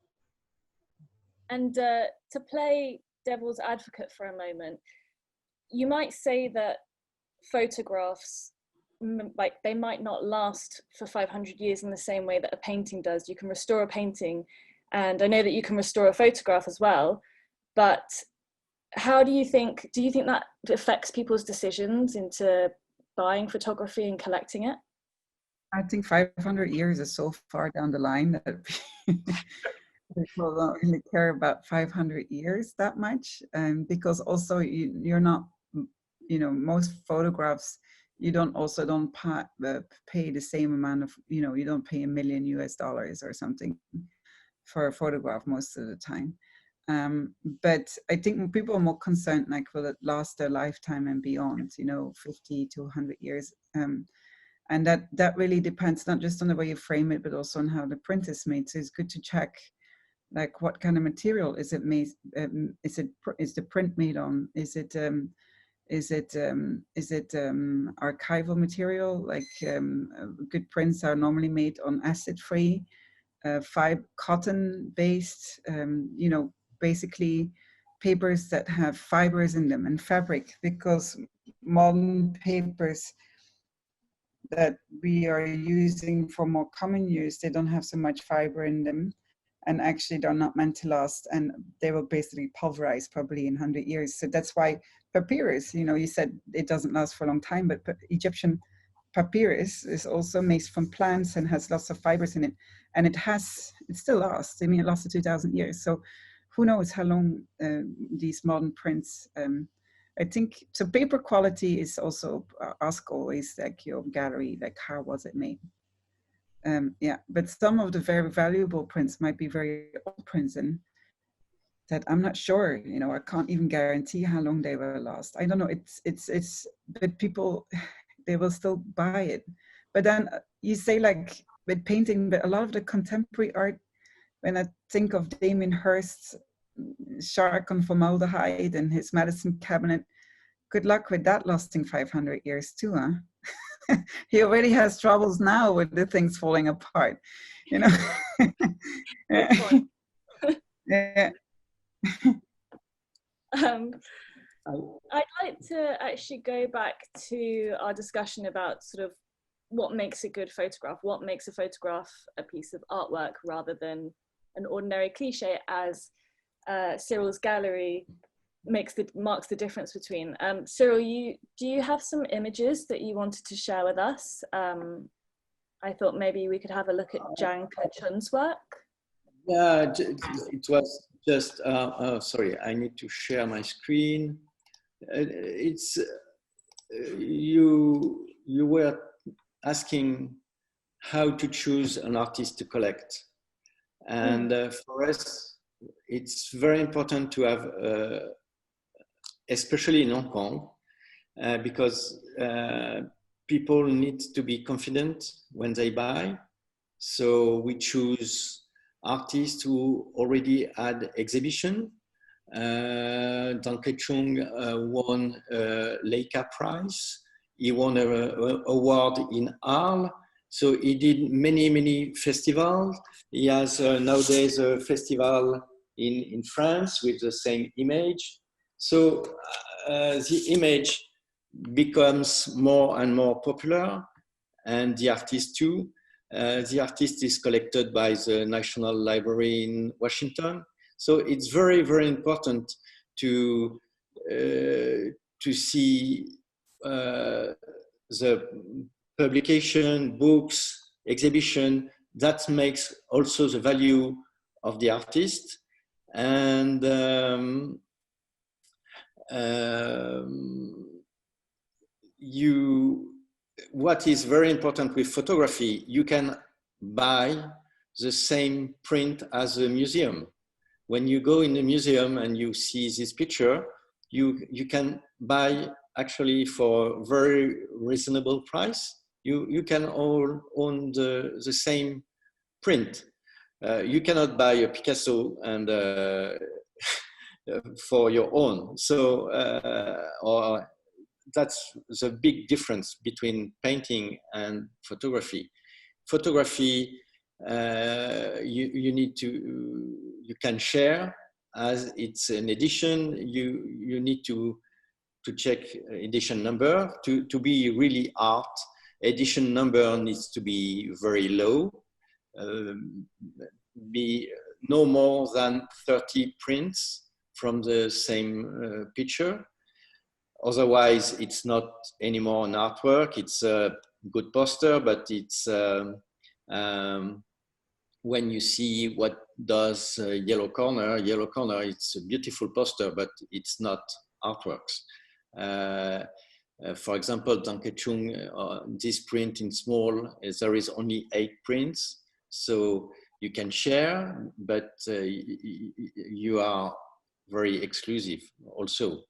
And to play devil's advocate for a moment, you might say that photographs, like, they might not last for 500 years in the same way that a painting does. You can restore a painting, and I know that you can restore a photograph as well, but how do you think that affects people's decisions into buying photography and collecting it? I think 500 years is so far down the line that people don't really care about 500 years that much, because also you're not, most photographs, you don't pay the same amount of, you don't pay $1 million US or something for a photograph most of the time. But I think people are more concerned, like, will it last their lifetime and beyond, 50 to 100 years. And that really depends not just on the way you frame it, but also on how the print is made. So it's good to check, like, what kind of material is it made? Is the print made on? Is it archival material? Like, good prints are normally made on acid-free, cotton-based, basically papers that have fibers in them and fabric, because modern papers that we are using for more common use, they don't have so much fiber in them, and actually they're not meant to last, and they will basically pulverize probably in 100 years. So that's why papyrus, you said it doesn't last for a long time, but Egyptian papyrus is also made from plants and has lots of fibers in it, and it still lasts. I mean, it lasted 2,000 years. So who knows how long these modern prints, I think, so paper quality is also, ask always, like, your gallery, like, how was it made? Yeah, but some of the very valuable prints might be very old prints, and that I'm not sure, you know, I can't even guarantee how long they will last. I don't know, but people, they will still buy it. But then you say like with painting, but a lot of the contemporary art, when I think of Damien Hirst's shark on formaldehyde and his medicine cabinet, good luck with that lasting 500 years too, huh? He already has troubles now with the things falling apart, you know. Yeah. I'd like to actually go back to our discussion about sort of what makes a good photograph, what makes a photograph a piece of artwork rather than an ordinary cliche, as Cyril's gallery marks the difference between. Cyril, do you have some images that you wanted to share with us? I thought maybe we could have a look at Zhang Kechun's work. Yeah, it was just, sorry, I need to share my screen. It's, you were asking how to choose an artist to collect. And for us, it's very important to have, especially in Hong Kong, because people need to be confident when they buy. So we choose artists who already had exhibition. Zhang Kechun won Leica Prize. He won an award in Arles. So he did many festivals. He has nowadays a festival in France with the same image. So the image becomes more and more popular, and the artist too. The artist is collected by the National Library in Washington. So it's very important to see the publication, books, exhibition. That makes also the value of the artist. And what is very important with photography, you can buy the same print as a museum. When you go in the museum and you see this picture, you can buy actually for a very reasonable price. You can all own the same print. You cannot buy a Picasso and for your own. So, or that's the big difference between painting and photography. Photography, you can share as it's an edition. You need to check edition number to be really art. Edition number needs to be very low, be no more than 30 prints from the same picture. Otherwise, it's not anymore an artwork. It's a good poster, but it's when you see what does Yellow Corner, it's a beautiful poster, but it's not artworks. For example, Zhang Kechun, this print in small, there is only 8 prints, so you can share, but you are very exclusive also.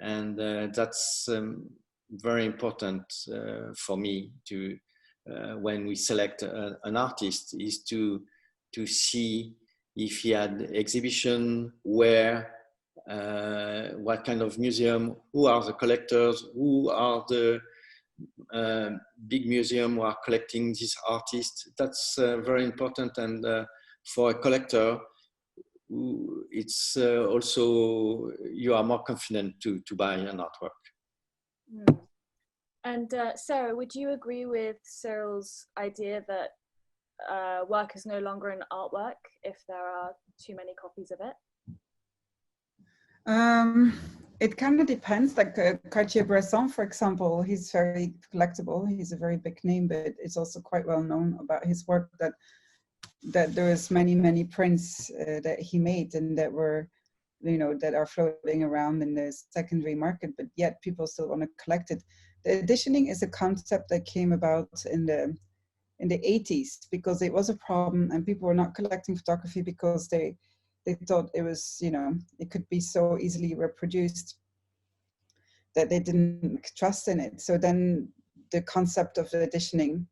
And that's very important for me to, when we select an artist, is to see if he had exhibition, where, what kind of museum, who are the collectors, who are the big museum who are collecting this artist. That's very important, and for a collector, it's also, you are more confident to buy an artwork. And Sarah, would you agree with Cyril's idea that work is no longer an artwork if there are too many copies of it? It kind of depends. Like Cartier-Bresson, for example, he's very collectible. He's a very big name, but it's also quite well known about his work that there was many prints that he made and that were, you know, that are floating around in the secondary market, but yet people still want to collect it. The editioning is a concept that came about in the in the 80s, because it was a problem and people were not collecting photography because they thought it was, you know, it could be so easily reproduced that they didn't trust in it. So then the concept of the editioning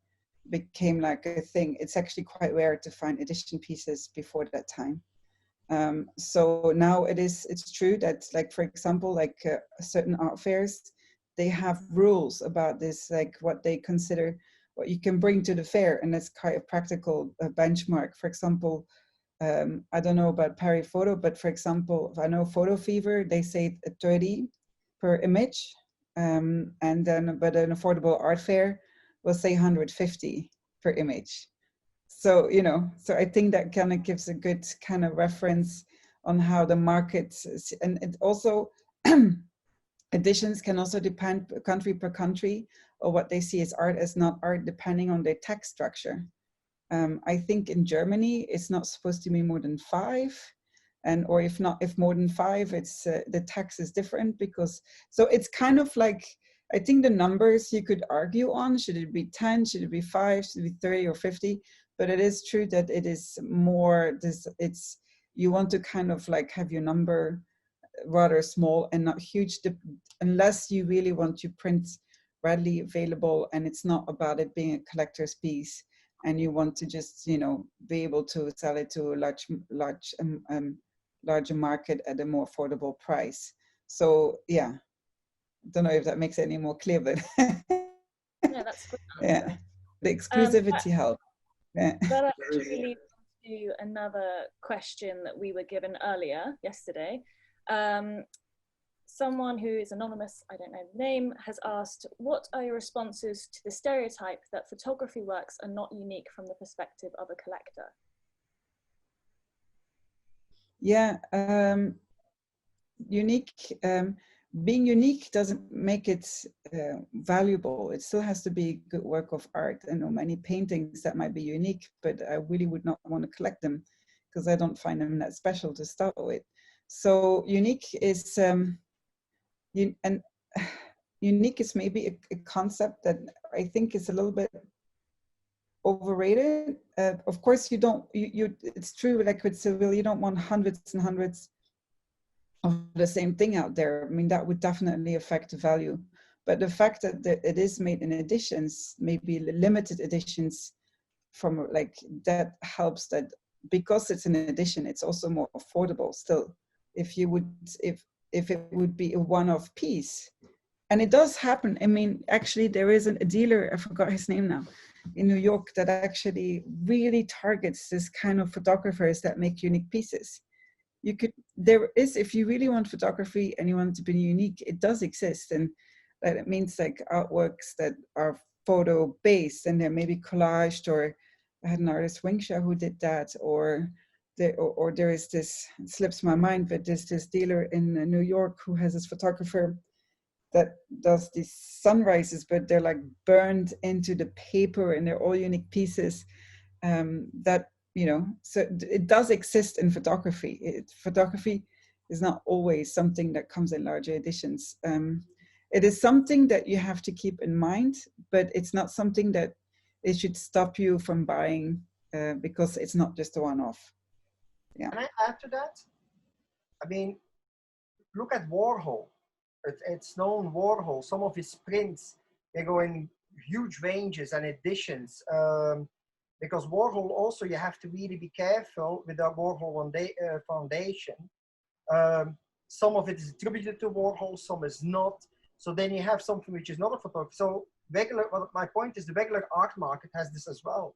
became like a thing. It's actually quite rare to find edition pieces before that time. So now it's true that, like, for example, like certain art fairs, they have rules about this, like what they consider what you can bring to the fair, and that's quite a practical benchmark. For example, I don't know about Paris Photo, but for example, if I know Photo Fever, they say 30 per image, and then but an affordable art fair will say 150 per image. So, you know, so I think that kind of gives a good kind of reference on how the market, and it also, editions can also depend country per country, or what they see as art as not art, depending on their tax structure. I think in Germany, it's not supposed to be more than 5. And, or if more than 5, it's the tax is different, because, so it's kind of like, I think the numbers you could argue on, should it be 10, should it be 5, should it be 30 or 50? But it is true that it is more, you want to kind of like have your number rather small and not huge, unless you really want to print readily available and it's not about it being a collector's piece, and you want to just, you know, be able to sell it to a larger market at a more affordable price. So yeah, don't know if that makes it any more clear, but yeah, that's good. Yeah, the exclusivity helps. Yeah. That actually leads to another question that we were given earlier yesterday. Someone who is anonymous, I don't know the name, has asked, what are your responses to the stereotype that photography works are not unique from the perspective of a collector? Yeah, being unique doesn't make it valuable. It still has to be good work of art. I know many paintings that might be unique, but I really would not want to collect them because I don't find them that special to start with. So unique is, unique is maybe a concept that I think is a little bit overrated. Of course, it's true, like with Cyril, you don't want hundreds and hundreds of the same thing out there. I mean, that would definitely affect the value. But the fact that it is made in editions, maybe limited editions, from like that helps, that because it's an edition, it's also more affordable still. If it would be a one-off piece, and it does happen. I mean, actually, there is a dealer, I forgot his name now, in New York, that actually really targets this kind of photographers that make unique pieces. If you really want photography and you want it to be unique, it does exist. And that it means like artworks that are photo based and they're maybe collaged, or I had an artist, Wingsha, who did that, or there is this, it slips my mind, but there's this dealer in New York who has this photographer that does these sunrises, but they're like burned into the paper and they're all unique pieces. That, you know, so it does exist in photography. Photography is not always something that comes in larger editions. It is something that you have to keep in mind, but it's not something that it should stop you from buying because it's not just a one-off. Yeah. Can I add to that? I mean, look at Warhol. It's known Warhol. Some of his prints, they go in huge ranges and editions. Because Warhol also, you have to really be careful with the Warhol Foundation. Some of it is attributed to Warhol, some is not. So then you have something which is not a photography. So my point is the regular art market has this as well.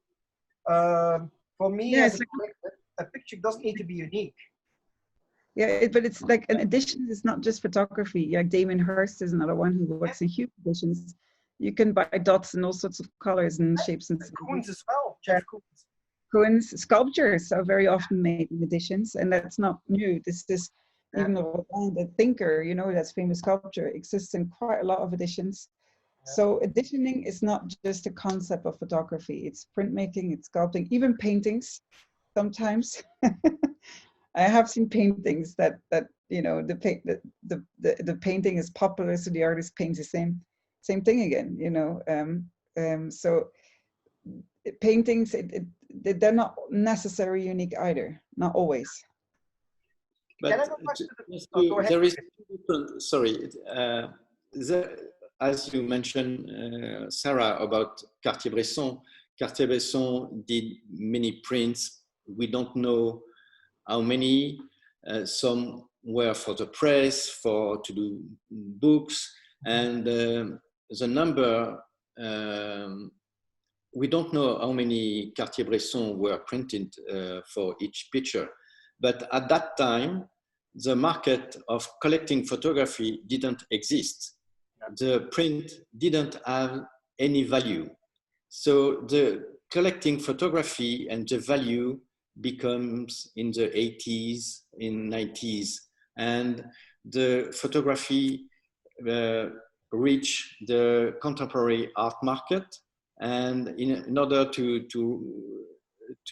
For me, as a picture doesn't need to be unique. Yeah, but it's like an edition is not just photography. Like Damien Hirst is another one who works in huge editions. You can buy dots in all sorts of colors and shapes and Koons as well, Jeff Koons. Koons sculptures are very often made in editions, and that's not new. This is even the Thinker, you know, that's famous sculpture, exists in quite a lot of editions. So editioning is not just a concept of photography. It's printmaking, it's sculpting, even paintings sometimes. I have seen paintings that you know, the painting is popular, so the artist paints the same thing again, you know. So paintings, they're not necessarily unique either, not always. Can I go back to the, go ahead. There is different, sorry, as you mentioned, Sarah, about Cartier-Bresson. Cartier-Bresson did many prints. We don't know how many. Some were for the press, to do books, and the number, we don't know how many Cartier-Bresson were printed for each picture. But at that time, the market of collecting photography didn't exist. The print didn't have any value. So the collecting photography and the value becomes in the 80s, in 90s, and the photography reached the contemporary art market. And in order to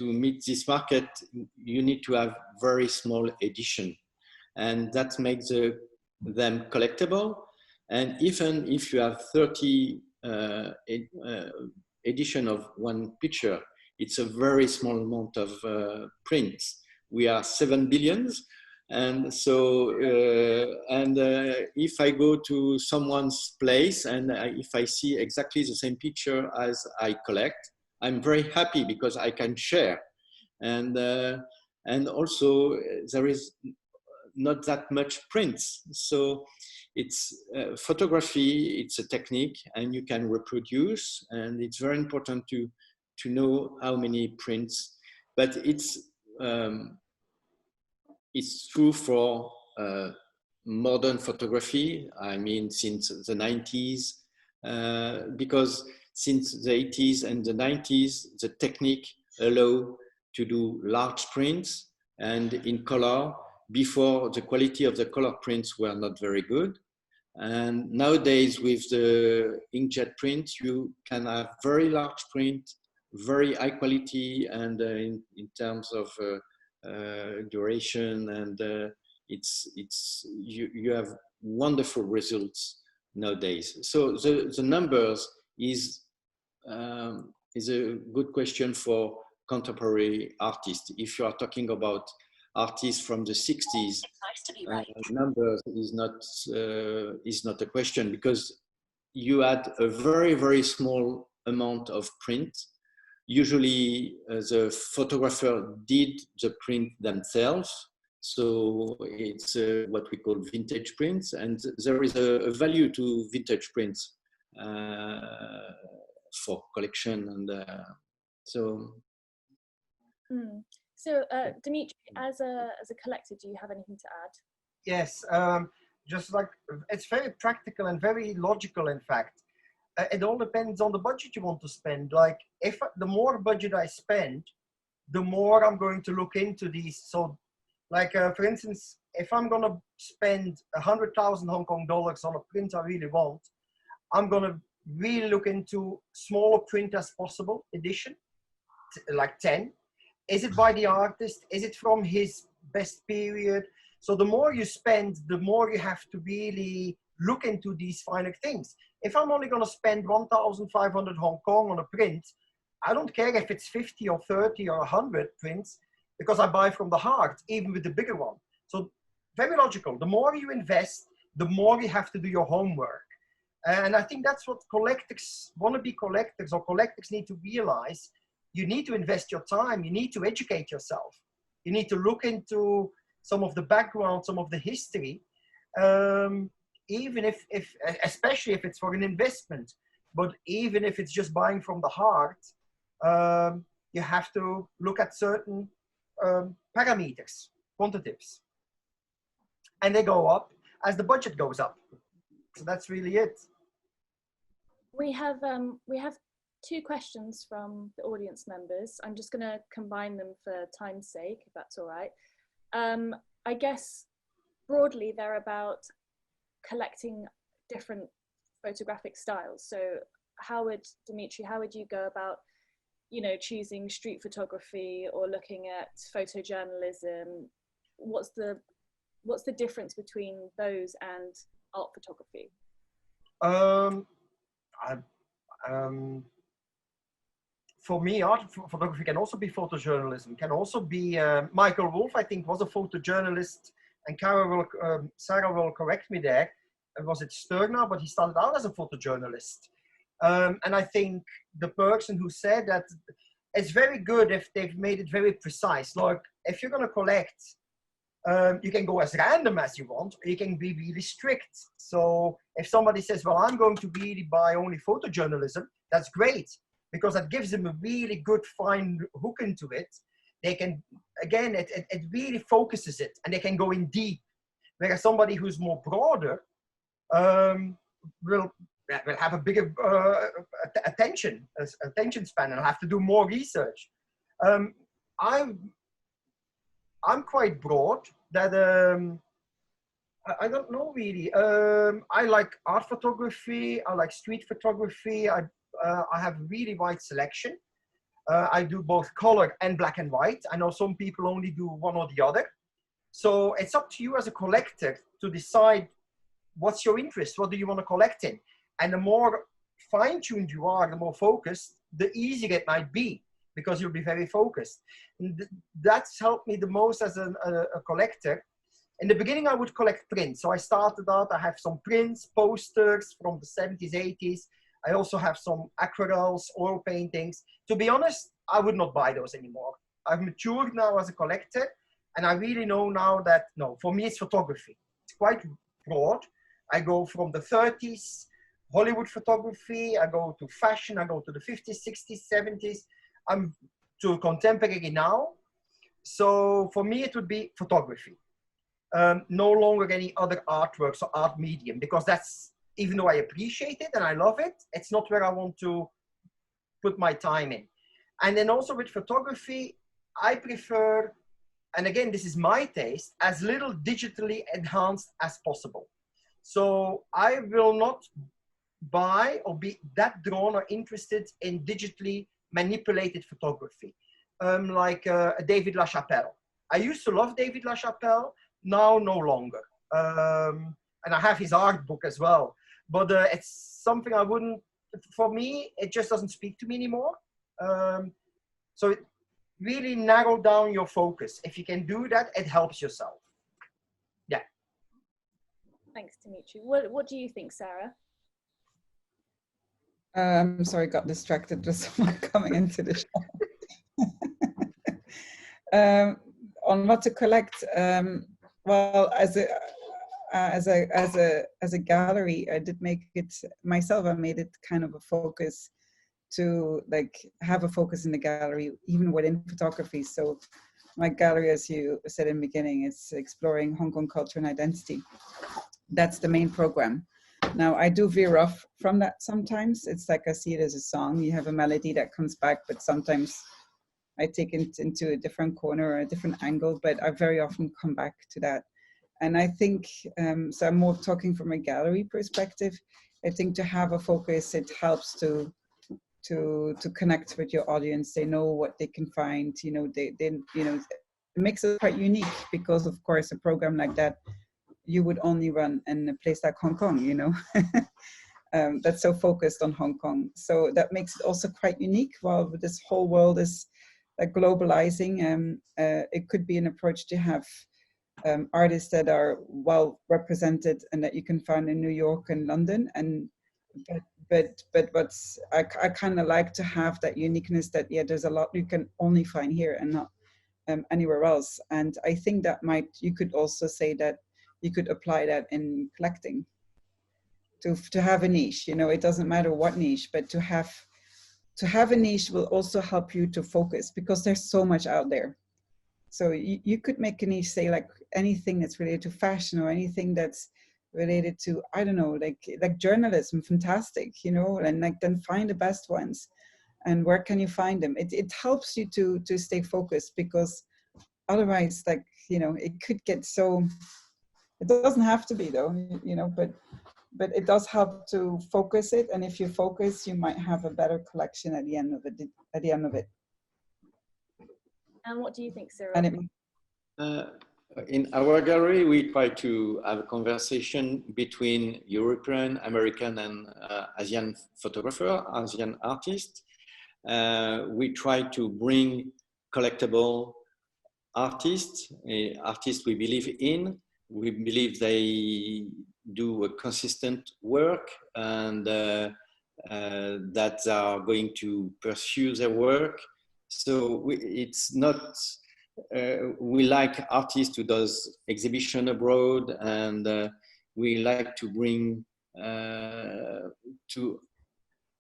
meet this market, you need to have very small edition, and that makes them collectible. And even if you have 30 edition of one picture, it's a very small amount of prints. We are 7 billions. And so, if I go to someone's place and if I see exactly the same picture as I collect, I'm very happy because I can share. And also there is not that much prints. So it's photography, it's a technique and you can reproduce, and it's very important to know how many prints, but it's true for modern photography. I mean, since the 90s, because since the 80s and the 90s, the technique allow to do large prints and in color. Before, the quality of the color prints were not very good. And nowadays with the inkjet print, you can have very large print, very high quality, and in terms of duration, and you have wonderful results nowadays. So the numbers is a good question for contemporary artists. If you are talking about artists from the 60s, numbers is not a question, because you had a very, very small amount of print. Usually the photographer did the print themselves. So it's what we call vintage prints, and there is a value to vintage prints for collection, and so. So Dimitri, as a collector, do you have anything to add? Yes, just like, it's very practical and very logical, in fact. It all depends on the budget you want to spend. Like, if the more budget I spend, the more I'm going to look into these. So like, for instance, if I'm going to spend 100,000 Hong Kong dollars on a print I really want, I'm going to really look into smaller print as possible edition, like 10. Is it by the artist? Is it from his best period? So the more you spend, the more you have to really look into these finer things. If I'm only going to spend 1,500 Hong Kong on a print, I don't care if it's 50 or 30 or 100 prints, because I buy from the heart, even with the bigger one. So very logical. The more you invest, the more you have to do your homework. And I think that's what collectors, wannabe collectors or collectors need to realize. You need to invest your time. You need to educate yourself. You need to look into some of the background, some of the history, even if especially if it's for an investment, but even if it's just buying from the heart, you have to look at certain parameters, quantitatives, and they go up as the budget goes up. So that's really it. We have two questions from the audience members. I'm just going to combine them for time's sake, if that's all right. I guess broadly they're about collecting different photographic styles. So Dimitri, how would you go about, choosing street photography or looking at photojournalism? What's the difference between those and art photography? for me, art photography can also be photojournalism, can also be, Michael Wolff, I think, was a photojournalist, and Sarah will correct me there. Was it Sturna? But he started out as a photojournalist. And I think the person who said that, it's very good if they've made it very precise. Like, if you're going to collect, you can go as random as you want, or you can be really strict. So if somebody says, well, I'm going to really buy only photojournalism, that's great, because that gives them a really good fine hook into it. They can, again, it really focuses it, and they can go in deep. Whereas somebody who's more broader will have a bigger attention span, and have to do more research. I'm quite broad. That I don't know really. I like art photography. I like street photography. I have a really wide selection. I do both color and black and white. I know some people only do one or the other. So it's up to you as a collector to decide what's your interest. What do you want to collect in? And the more fine-tuned you are, the more focused, the easier it might be, because you'll be very focused. And that's helped me the most as a collector. In the beginning, I would collect prints. So I started out, I have some prints, posters from the 70s, 80s. I also have some aquarelles, oil paintings. To be honest, I would not buy those anymore. I've matured now as a collector, and I really know now that, no, for me, it's photography. It's quite broad. I go from the 30s, Hollywood photography, I go to fashion, I go to the 50s, 60s, 70s. I'm to contemporary now. So for me, it would be photography. No longer any other artworks or art medium, because that's, even though I appreciate it and I love it, it's not where I want to put my time in. And then also with photography, I prefer, and again, this is my taste, as little digitally enhanced as possible. So I will not buy or be that drawn or interested in digitally manipulated photography, like David LaChapelle. I used to love David LaChapelle, now no longer. And I have his art book as well. But it's something I wouldn't, for me, it just doesn't speak to me anymore. So it really narrow down your focus. If you can do that, it helps yourself. Yeah. Thanks, Dimitri. What do you think, Sarah? Sorry, got distracted with someone coming into the show. On what to collect, well, as a gallery, I did make it myself. I made it kind of a focus to like have a focus in the gallery, even within photography. So my gallery, as you said in the beginning, is exploring Hong Kong culture and identity. That's the main program. Now, I do veer off from that sometimes. It's like I see it as a song. You have a melody that comes back, but sometimes I take it into a different corner or a different angle, but I very often come back to that. And I think, so I'm more talking from a gallery perspective. I think to have a focus, it helps to connect with your audience. They know what they can find, you know, they you know, it makes it quite unique, because of course a program like that you would only run in a place like Hong Kong, you know, that's so focused on Hong Kong. So that makes it also quite unique. While this whole world is globalizing, it could be an approach to have artists that are well represented and that you can find in New York and London. And but what's I kind of like to have that uniqueness that, yeah, there's a lot you can only find here and not anywhere else. And I think that you could also say that you could apply that in collecting, to have a niche. You know, it doesn't matter what niche, but to have a niche will also help you to focus, because there's so much out there. So you could make a niche, say like anything that's related to fashion, or anything that's related to, I don't know, like journalism, fantastic, you know, and like then find the best ones. And where can you find them? It helps you to stay focused, because otherwise, like, you know, it could get so, it doesn't have to be though, you know, but it does help to focus it. And if you focus, you might have a better collection at the end of it. And what do you think, Cyril? In our gallery, we try to have a conversation between European, American, and Asian photographers, Asian artists. we try to bring collectible artists we believe in. We believe they do a consistent work and that they are going to pursue their work. So it's not, we like artists who does exhibition abroad, and we like to bring, to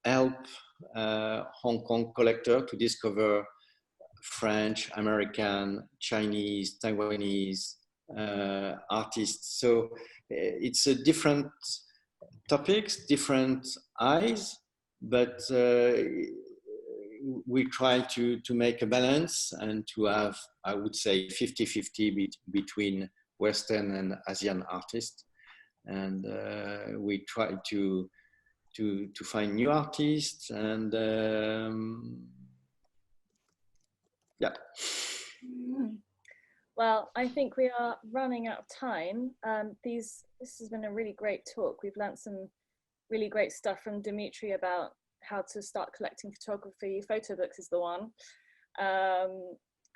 help Hong Kong collector to discover French, American, Chinese, Taiwanese artists. So it's a different topics, different eyes, but we try to make a balance and to have, I would say, 50-50 between Western and Asian artists. And we try to find new artists, and yeah. Well, I think we are running out of time. This has been a really great talk. We've learned some really great stuff from Dimitri about how to start collecting photography. Photo books is the one.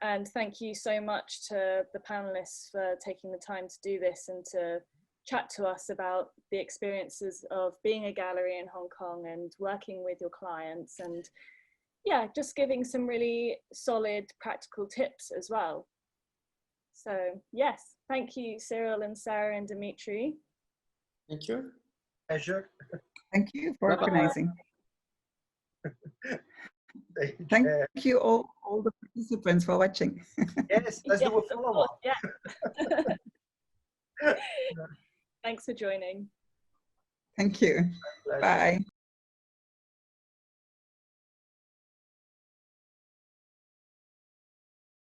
And thank you so much to the panelists for taking the time to do this and to chat to us about the experiences of being a gallery in Hong Kong and working with your clients, and yeah, just giving some really solid practical tips as well. So yes, thank you, Cyril and Sarah and Dimitri. Thank you. Pleasure. Thank you for organizing. Thank you all the participants for watching. Yes, let's do a follow-up. Yeah. Thanks for joining. Thank you. Bye.